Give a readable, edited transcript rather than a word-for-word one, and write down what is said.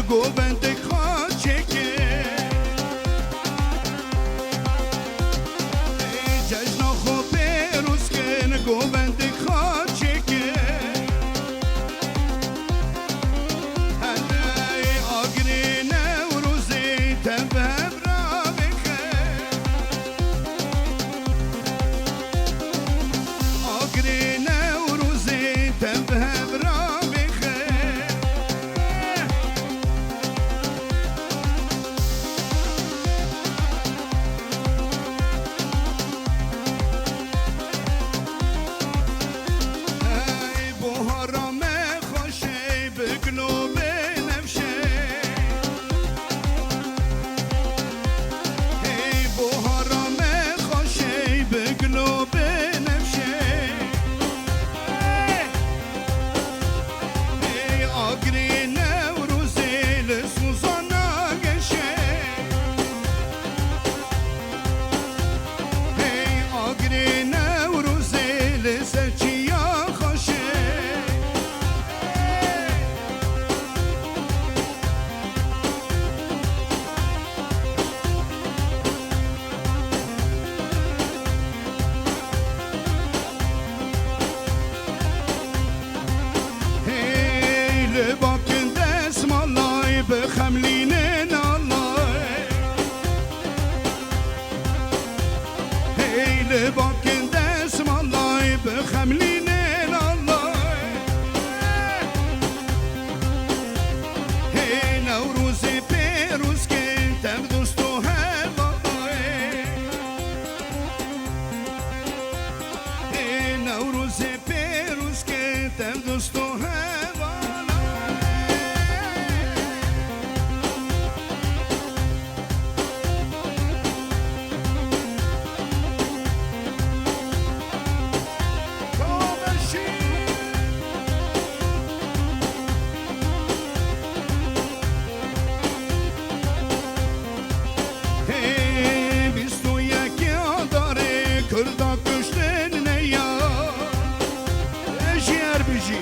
گوبند خاچکه جشن خو پیروز کن گوبند خاچکه هنای آگری نوروزی تبهب را بخه آگری نوروزی تبهب را بخه ای بهارم خوشه بگلو بنفشه ای بهارم خوشه بگلو بنفشه ای آگری نوروزی لسوزان آگشه ای آگری نوروزی لسچیا خوشه هی لباکن دست مالای بخملین نالای هی لباکن دست مالای بخملین نالای هی نوروز پیروز کن تب دوست و هوای هی نوروز پیروز کن تب دوست و هوای هی بیست و یکی آداره کردا کشتن نیا اشیر بیجی